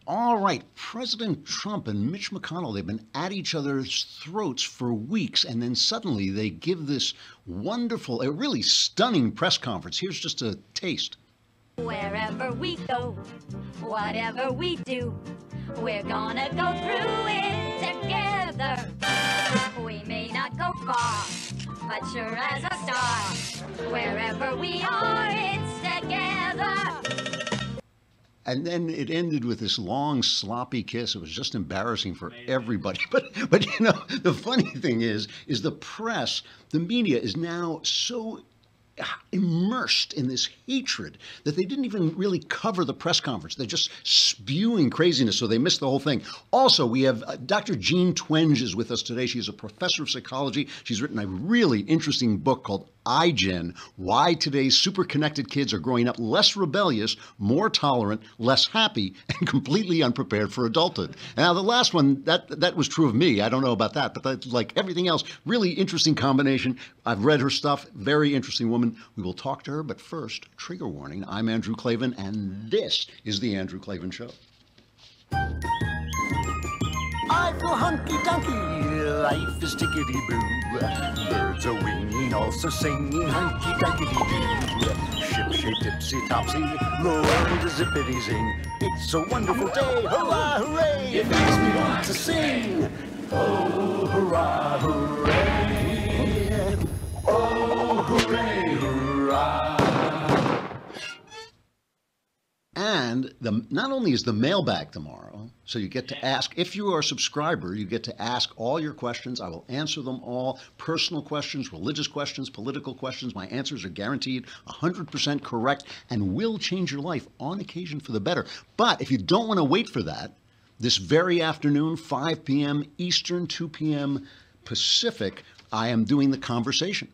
All right, President Trump and Mitch McConnell, they've been at each other's throats for weeks, and then suddenly they give this wonderful, a really stunning press conference. Here's just a taste. Wherever we go, whatever we do, we're gonna go through it together. We may not go far, but sure as a star. Wherever we are, it's together. And then it ended with this long, sloppy kiss. It was just embarrassing for everybody. But you know, the funny thing is the press, the media is now so immersed in this hatred that they didn't even really cover the press conference. They're just spewing craziness, so they missed the whole thing. Also, we have Dr. Jean Twenge is with us today. She's a professor of psychology. She's written a really interesting book called iGen, Why Today's Super-Connected Kids Are Growing Up Less Rebellious, More Tolerant, Less Happy, and Completely Unprepared for Adulthood. Now, the last one, that was true of me. I don't know about that, but like everything else, really interesting combination. I've read her stuff. Very interesting woman. We will talk to her, but first, trigger warning. I'm Andrew Klavan, and this is The Andrew Klavan Show. I feel hunky-dunky, life is tickety-boo. Birds are winging, also singing hunky-dunky-doo. Ship-shape, tipsy-topsy, the world is zippity-zing. It's a wonderful day, hurrah, hooray! It makes me want to sing. Oh, hurrah, hooray! Oh, hooray, hurrah! And not only is the mailbag tomorrow, so you get to ask, if you are a subscriber, you get to ask all your questions. I will answer them all. Personal questions, religious questions, political questions. My answers are guaranteed 100% correct and will change your life on occasion for the better. But if you don't want to wait for that, this very afternoon, 5 p.m. Eastern, 2 p.m. Pacific, I am doing The Conversation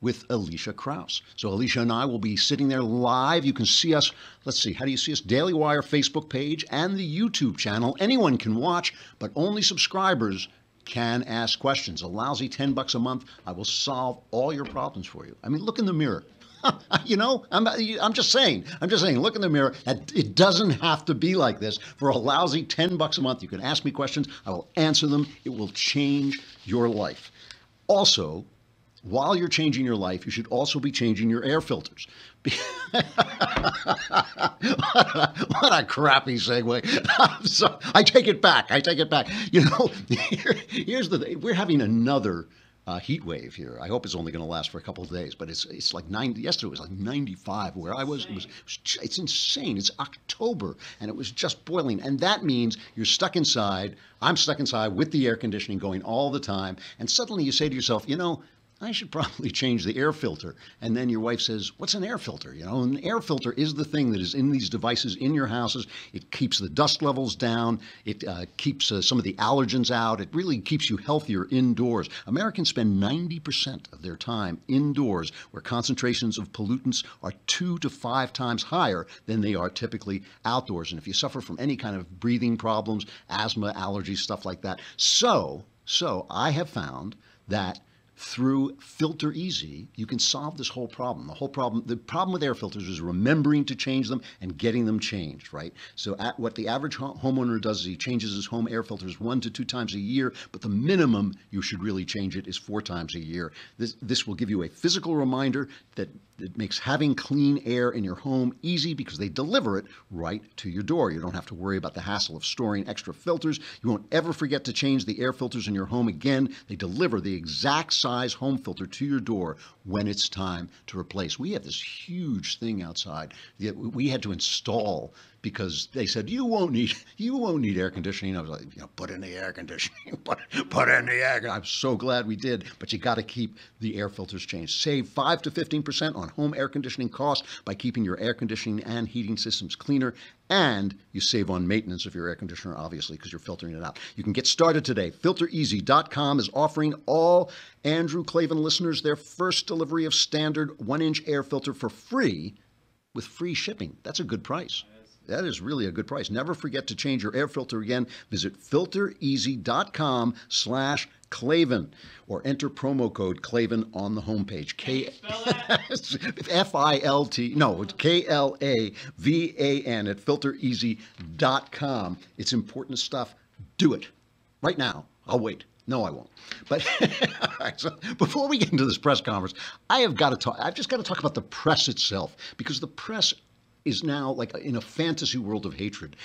with Alicia Krause. So Alicia and I will be sitting there live. You can see us, let's see, how do you see us? Daily Wire Facebook page and the YouTube channel. Anyone can watch, but only subscribers can ask questions. A lousy $10 a month. I will solve all your problems for you. I mean, look in the mirror. You know, I'm just saying, look in the mirror. It doesn't have to be like this. For a lousy $10 a month, you can ask me questions. I will answer them. It will change your life. Also, while you're changing your life, you should also be changing your air filters. What a crappy segue. So, I take it back. You know, here's the thing. We're having another heat wave here. I hope it's only going to last for a couple of days, but it's like 90. Yesterday it was like 95 where I was. It's insane. It's October and it was just boiling. And that means you're stuck inside. I'm stuck inside with the air conditioning going all the time. And suddenly you say to yourself, you know, I should probably change the air filter. And then your wife says, what's an air filter? You know, an air filter is the thing that is in these devices in your houses. It keeps the dust levels down. It keeps some of the allergens out. It really keeps you healthier indoors. Americans spend 90% of their time indoors, where concentrations of pollutants are 2 to 5 times higher than they are typically outdoors. And if you suffer from any kind of breathing problems, asthma, allergies, stuff like that. So I have found that through Filter Easy, you can solve this whole problem. The problem with air filters is remembering to change them and getting them changed, right? So what the average homeowner does is he changes his home air filters 1 to 2 times a year, but the minimum you should really change it is 4 times a year. This will give you a physical reminder that it makes having clean air in your home easy because they deliver it right to your door. You don't have to worry about the hassle of storing extra filters. You won't ever forget to change the air filters in your home again. They deliver the exact size home filter to your door when it's time to replace. We have this huge thing outside that we had to install because they said, you won't need air conditioning. I was like, put in the air conditioning, put in the air. I'm so glad we did, but you got to keep the air filters changed. Save 5 to 15% on home air conditioning costs by keeping your air conditioning and heating systems cleaner, and you save on maintenance of your air conditioner, obviously, because you're filtering it out. You can get started today. FilterEasy.com is offering all Andrew Klavan listeners their first delivery of standard 1-inch air filter for free with free shipping. That's a good price. That is really a good price. Never forget to change your air filter again. Visit filtereasy.com/Klavan or enter promo code Klavan on the homepage. F-I-L-T, no, it's Klavan at filtereasy.com. It's important stuff. Do it right now. I'll wait. No, I won't. But all right, so before we get into this press conference, I've just got to talk about the press itself, because the press is now like in a fantasy world of hatred.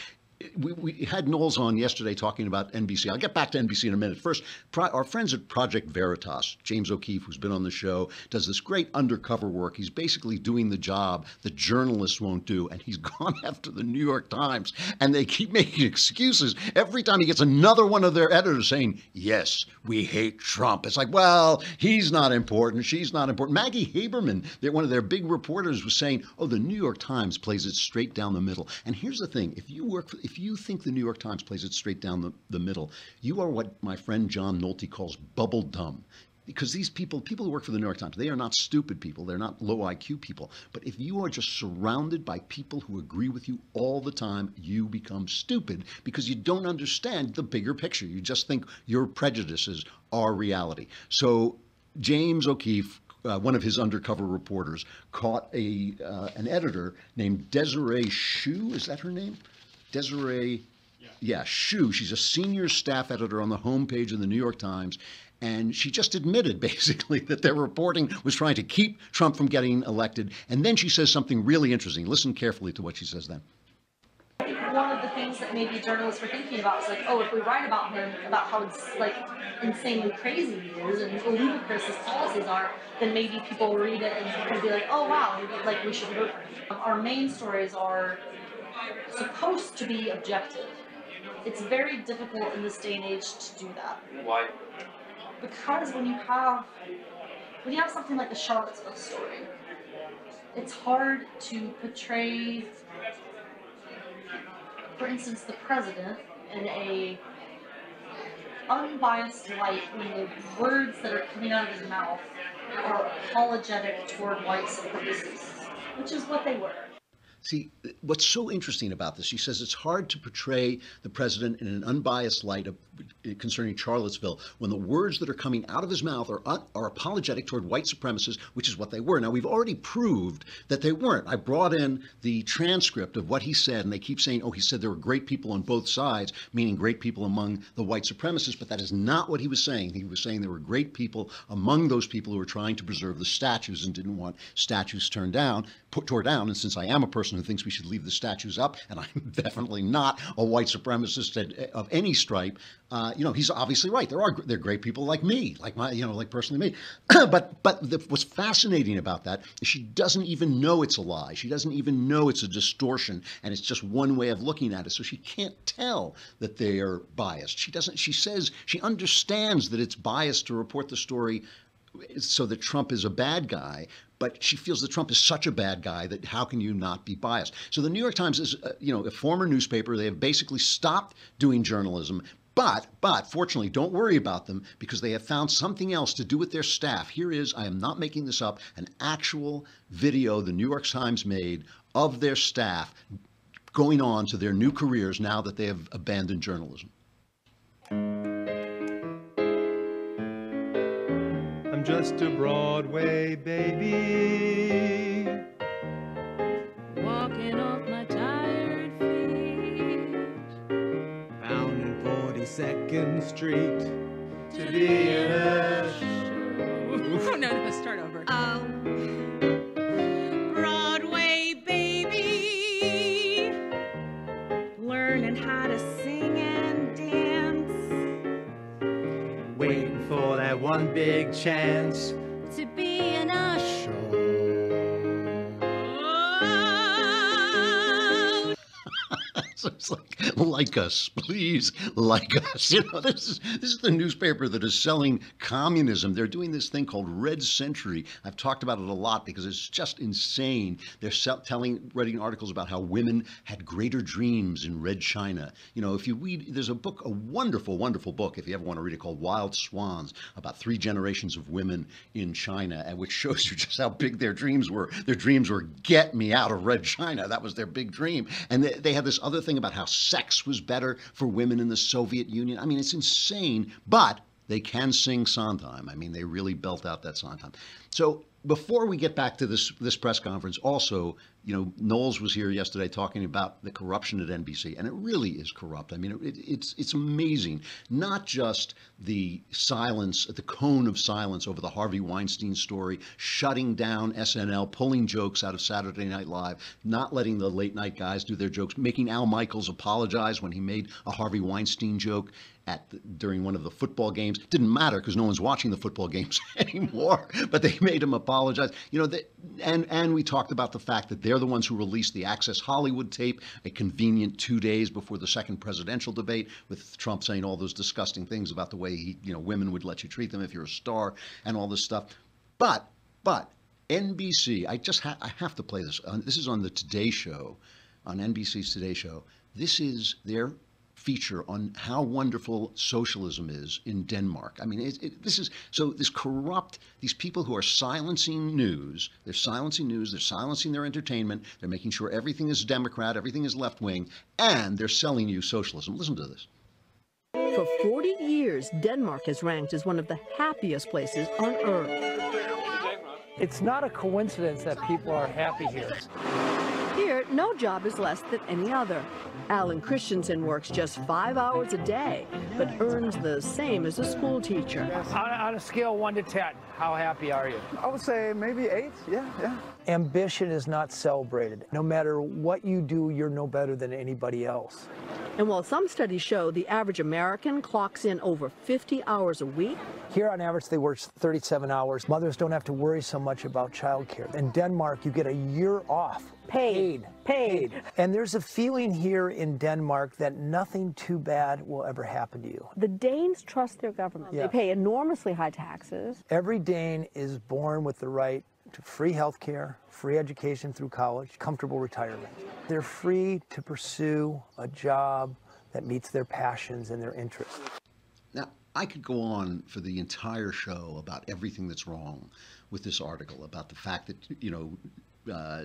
We had Knowles on yesterday talking about NBC. I'll get back to NBC in a minute. First, our friends at Project Veritas, James O'Keefe, who's been on the show, does this great undercover work. He's basically doing the job that journalists won't do, and he's gone after the New York Times, and they keep making excuses every time he gets another one of their editors saying, yes, we hate Trump. It's like, well, he's not important. She's not important. Maggie Haberman, one of their big reporters, was saying, oh, the New York Times plays it straight down the middle. And here's the thing. If you think the New York Times plays it straight down the middle, you are what my friend John Nolte calls bubble dumb. Because these people who work for the New York Times, they are not stupid people. They're not low IQ people. But if you are just surrounded by people who agree with you all the time, you become stupid because you don't understand the bigger picture. You just think your prejudices are reality. So James O'Keefe, one of his undercover reporters, caught an editor named Desiree Shue. Is that her name? Desiree, Shue. She's a senior staff editor on the homepage of the New York Times. And she just admitted, basically, that their reporting was trying to keep Trump from getting elected. And then she says something really interesting. Listen carefully to what she says then. I think one of the things that maybe journalists were thinking about is like, oh, if we write about him, about how like insanely crazy he is and ludicrous his policies are, then maybe people will read it and be like, oh wow, maybe like we should vote for him. Our main stories are supposed to be objective. It's very difficult in this day and age to do that. Why? Because when you have something like the Charlottesville story, it's hard to portray, for instance, the president in a unbiased light when the words that are coming out of his mouth are apologetic toward white supremacists, which is what they were. See, what's so interesting about this, she says it's hard to portray the president in an unbiased light concerning Charlottesville when the words that are coming out of his mouth are apologetic toward white supremacists, which is what they were. Now, we've already proved that they weren't. I brought in the transcript of what he said, and they keep saying, oh, he said there were great people on both sides, meaning great people among the white supremacists, but that is not what he was saying. He was saying there were great people among those people who were trying to preserve the statues and didn't want statues tore down. And since I am a person who thinks we should leave the statues up, and I'm definitely not a white supremacist of any stripe, he's obviously right. There are great people like me, like personally me. But what's fascinating about that is she doesn't even know it's a lie. She doesn't even know it's a distortion, and it's just one way of looking at it. So she can't tell that they are biased. She says she understands that it's biased to report the story so that Trump is a bad guy, but she feels that Trump is such a bad guy that how can you not be biased? So the New York Times is, a former newspaper. They have basically stopped doing journalism. But fortunately, don't worry about them because they have found something else to do with their staff. Here is, I am not making this up, an actual video the New York Times made of their staff going on to their new careers now that they have abandoned journalism. I'm just a Broadway baby, walking off my tired feet, bound in 42nd Street to be in a show. Oh, no, start over. Oh, Broadway baby, learning how to sing and dance, Waiting for that one big chance To be in a show. So it's like us, please, like us. You know, this is the newspaper that is selling communism. They're doing this thing called Red Century. I've talked about it a lot because it's just insane. They're writing articles about how women had greater dreams in Red China. You know, if you read, there's a book, a wonderful, wonderful book, if you ever want to read it, called Wild Swans, about 3 generations of women in China, and which shows you just how big their dreams were. Their dreams were, get me out of Red China. That was their big dream. And they had this other thing about how sex was better for women in the Soviet Union. I mean, it's insane, but they can sing Sondheim. I mean, they really belt out that Sondheim. So before we get back to this press conference, also, you know, Knowles was here yesterday talking about the corruption at NBC, and it really is corrupt. I mean, it's amazing. Not just the silence, the cone of silence over the Harvey Weinstein story, shutting down SNL, pulling jokes out of Saturday Night Live, not letting the late night guys do their jokes, making Al Michaels apologize when he made a Harvey Weinstein joke during one of the football games. Didn't matter because no one's watching the football games anymore, but they made him apologize. You know, and we talked about the fact that they're the ones who released the Access Hollywood tape, a convenient 2 days before the second presidential debate, with Trump saying all those disgusting things about the way women would let you treat them if you're a star and all this stuff. But NBC, I have to play this. This is on the Today Show, on NBC's Today Show. This is their feature on how wonderful socialism is in Denmark. I mean, these people who are silencing news, they're silencing their entertainment, they're making sure everything is Democrat, everything is left-wing, and they're selling you socialism. Listen to this. For 40 years, Denmark is ranked as one of the happiest places on earth. It's not a coincidence that people are happy here. Here, no job is less than any other. Alan Christensen works just 5 hours a day, but earns the same as a school teacher. On a scale 1 to 10, how happy are you? I would say maybe 8, yeah. Ambition is not celebrated. No matter what you do, you're no better than anybody else. And while some studies show the average American clocks in over 50 hours a week, here on average they work 37 hours. Mothers don't have to worry so much about childcare. In Denmark, you get a year off. Paid. And there's a feeling here in Denmark that nothing too bad will ever happen to you. The Danes trust their government. Yeah. They pay enormously high taxes. Every Dane is born with the right to free health care, free education through college, comfortable retirement. They're free to pursue a job that meets their passions and their interests. Now, I could go on for the entire show about everything that's wrong with this article, about the fact that,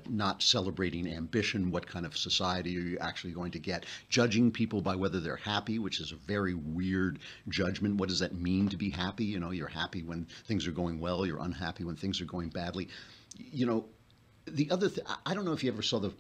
not celebrating ambition, what kind of society are you actually going to get, judging people by whether they're happy, which is a very weird judgment. What does that mean to be happy? You know, you're happy when things are going well, you're unhappy when things are going badly. You know, the other thing, I don't know if you ever saw the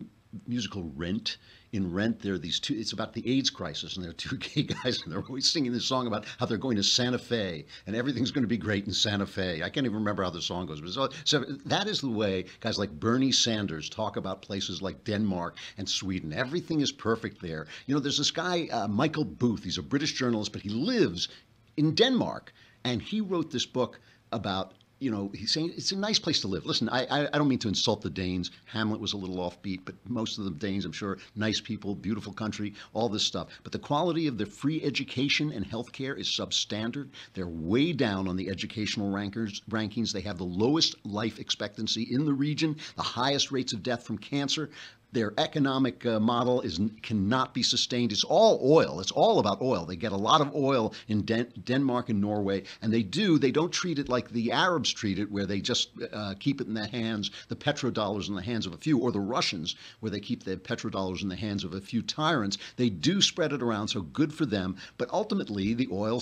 musical Rent. In Rent, there are these two, it's about the AIDS crisis, and there are 2 gay guys, and they're always singing this song about how they're going to Santa Fe, and everything's going to be great in Santa Fe. I can't even remember how the song goes. But so that is the way guys like Bernie Sanders talk about places like Denmark and Sweden. Everything is perfect there. You know, there's this guy, Michael Booth. He's a British journalist, but he lives in Denmark, and he wrote this book about, he's saying it's a nice place to live. Listen, I don't mean to insult the Danes. Hamlet was a little offbeat, but most of the Danes, I'm sure, nice people, beautiful country, all this stuff. But the quality of their free education and healthcare is substandard. They're way down on the educational rankings. They have the lowest life expectancy in the region, the highest rates of death from cancer. Their economic model cannot be sustained. It's all oil. It's all about oil. They get a lot of oil in Denmark and Norway, and they don't treat it like the Arabs treat it, where they just keep it in the hands, the petrodollars in the hands of a few, or the Russians, where they keep the petrodollars in the hands of a few tyrants. They do spread it around, so good for them. But ultimately, the oil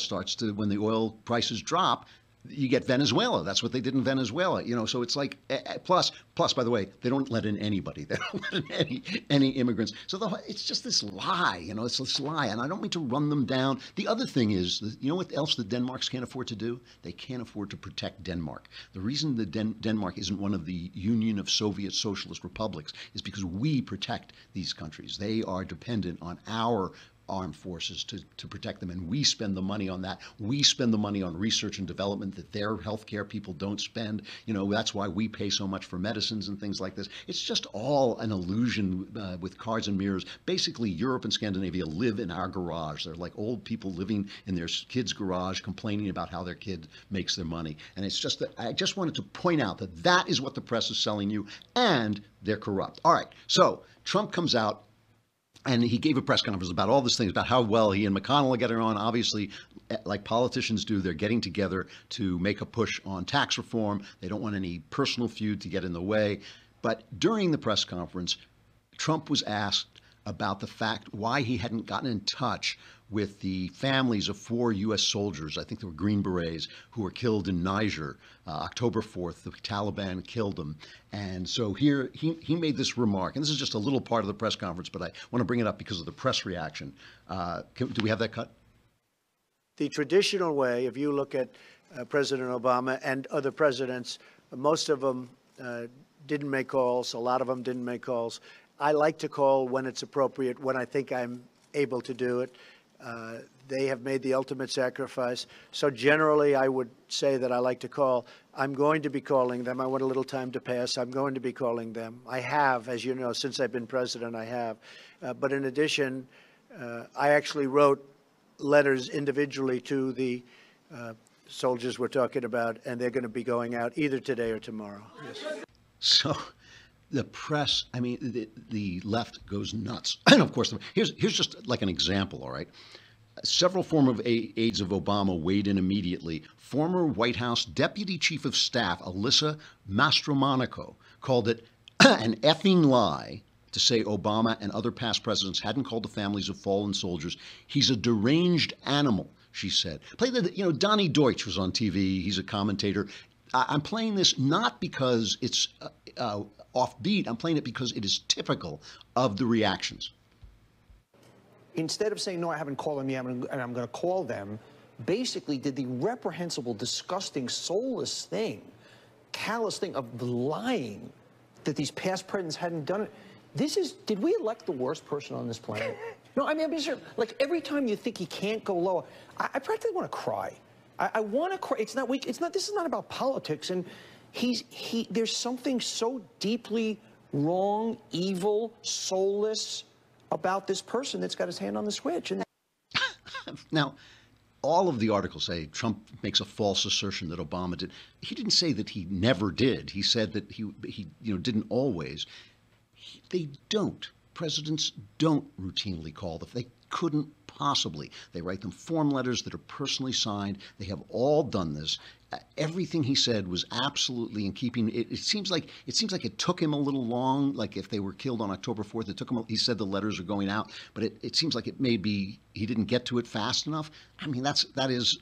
when the oil prices drop, you get Venezuela. That's what they did in Venezuela. So it's like, plus, by the way, they don't let in anybody. They don't let in any immigrants. So it's just this lie, it's this lie. And I don't mean to run them down. The other thing is, you know what else the Denmarks can't afford to do? They can't afford to protect Denmark. The reason that Denmark isn't one of the Union of Soviet Socialist Republics is because we protect these countries. They are dependent on our armed forces to protect them, and we spend the money on that. We spend the money on research and development that their healthcare people don't spend. You know, that's why we pay so much for medicines and things like this. It's just all an illusion with cards and mirrors. Basically, Europe and Scandinavia live in our garage. They're like old people living in their kid's garage, complaining about how their kid makes their money. And it's just that I just wanted to point out that that is what the press is selling you, and they're corrupt. All right, so Trump comes out, and he gave a press conference about all these things, about how well he and McConnell are getting on. Obviously, like politicians do, they're getting together to make a push on tax reform. They don't want any personal feud to get in the way. But during the press conference, Trump was asked about the fact why he hadn't gotten in touch with the families of 4 U.S. soldiers, I think they were Green Berets, who were killed in Niger, October 4th. The Taliban killed them. And so here he made this remark, and this is just a little part of the press conference, but I want to bring it up because of the press reaction. Do we have that cut? The traditional way, if you look at President Obama and other presidents, most of them didn't make calls. A lot of them didn't make calls. I like to call when it's appropriate, when I think I'm able to do it. They have made the ultimate sacrifice. So generally, I would say that I like to call. I'm going to be calling them. I want a little time to pass. I'm going to be calling them. I have, as you know, since I've been president, I have. But in addition, I actually wrote letters individually to the soldiers we're talking about, and they're going to be going out either today or tomorrow. Yes. So the press, I mean, the left goes nuts. And of course, here's just like an example, all right? Several former aides of Obama weighed in immediately. Former White House Deputy Chief of Staff Alyssa Mastromonaco called it an effing lie to say Obama and other past presidents hadn't called the families of fallen soldiers. He's a deranged animal, she said. Donnie Deutsch was on TV. He's a commentator. I'm playing this not because it's offbeat. I'm playing it because it is typical of the reactions. Instead of saying, no, I haven't called them yet, and I'm going to call them, basically did the reprehensible, disgusting, soulless thing, callous thing of lying that these past presidents hadn't done it. Did we elect the worst person on this planet? No, I mean, I'm sure, like, every time you think he can't go lower, I practically want to cry. I want to cry. It's not weak. This is not about politics. And there's something so deeply wrong, evil, soulless about this person that's got his hand on the switch. And now, all of the articles say Trump makes a false assertion that Obama did. He didn't say that he never did. He said that he didn't always. They don't. Presidents don't routinely call them. They couldn't possibly. They write them form letters that are personally signed. They have all done this. Everything he said was absolutely in keeping. It seems like it took him a little long. Like if they were killed on October 4th, it took him. He said the letters are going out, but it seems like it may be he didn't get to it fast enough. I mean, that is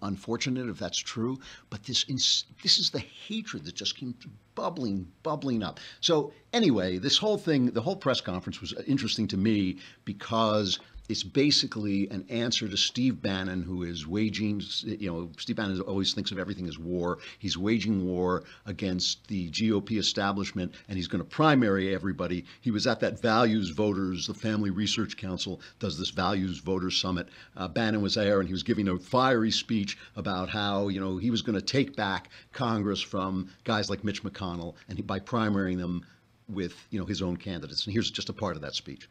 unfortunate if that's true. But this is the hatred that just came bubbling up. So anyway, this whole thing, the whole press conference was interesting to me because it's basically an answer to Steve Bannon, who is waging, Steve Bannon always thinks of everything as war. He's waging war against the GOP establishment, and he's going to primary everybody. He was at that Values Voters, the Family Research Council does this Values Voters Summit. Bannon was there, and he was giving a fiery speech about how, he was going to take back Congress from guys like Mitch McConnell, and by primarying them with, his own candidates. And here's just a part of that speech.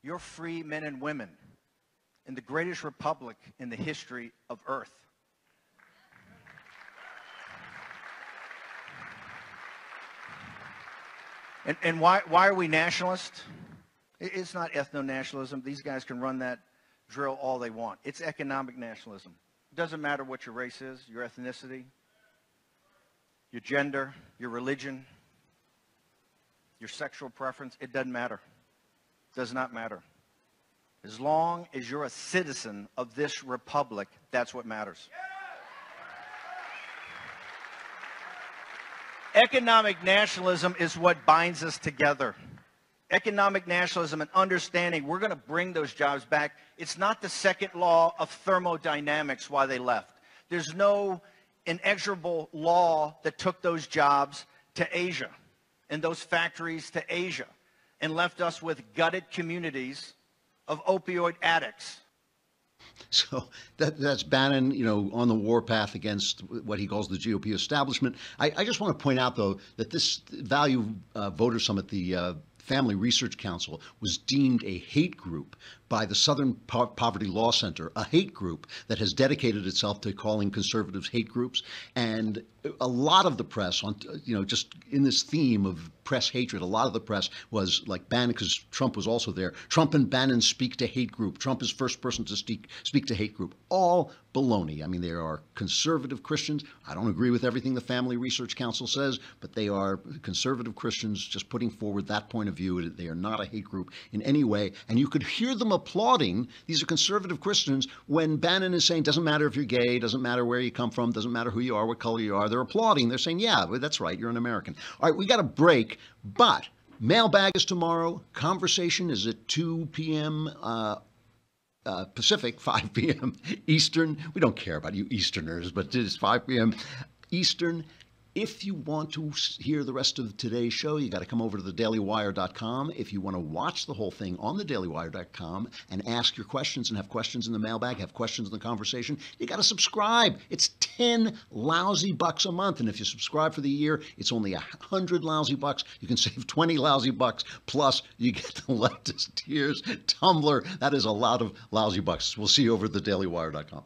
You're free men and women in the greatest republic in the history of Earth. And why are we nationalists? It's not ethno-nationalism. These guys can run that drill all they want. It's economic nationalism. It doesn't matter what your race is, your ethnicity, your gender, your religion, your sexual preference. It doesn't matter. Does not matter. As long as you're a citizen of this republic, that's what matters. Economic nationalism is what binds us together. Economic nationalism and understanding we're going to bring those jobs back. It's not the second law of thermodynamics why they left. There's no inexorable law that took those jobs to Asia and those factories to Asia and left us with gutted communities of opioid addicts. So that's Bannon, on the warpath against what he calls the GOP establishment. I just want to point out, though, that this Value Voter Summit, the Family Research Council, was deemed a hate group by the Southern Poverty Law Center, a hate group that has dedicated itself to calling conservatives hate groups. And a lot of the press on, just in this theme of press hatred, a lot of the press was like Bannon, because Trump was also there. Trump and Bannon speak to hate group. Trump is first person to speak to hate group. All baloney. I mean, there are conservative Christians. I don't agree with everything the Family Research Council says, but they are conservative Christians just putting forward that point of view. They are not a hate group in any way. And you could hear them applauding. These are conservative Christians when Bannon is saying, doesn't matter if you're gay, doesn't matter where you come from, doesn't matter who you are, what color you are. They're applauding. They're saying, yeah, that's right, you're an American. All right, we got a break, but mailbag is tomorrow. Conversation is at 2 p.m. Pacific, 5 p.m. Eastern. We don't care about you Easterners, but it is 5 p.m. Eastern. If you want to hear the rest of today's show, you got to come over to thedailywire.com. If you want to watch the whole thing on thedailywire.com and ask your questions and have questions in the mailbag, have questions in the conversation, you got to subscribe. It's 10 lousy bucks a month. And if you subscribe for the year, it's only 100 lousy bucks. You can save 20 lousy bucks. Plus, you get the Leftist Tears tumbler. That is a lot of lousy bucks. We'll see you over at thedailywire.com.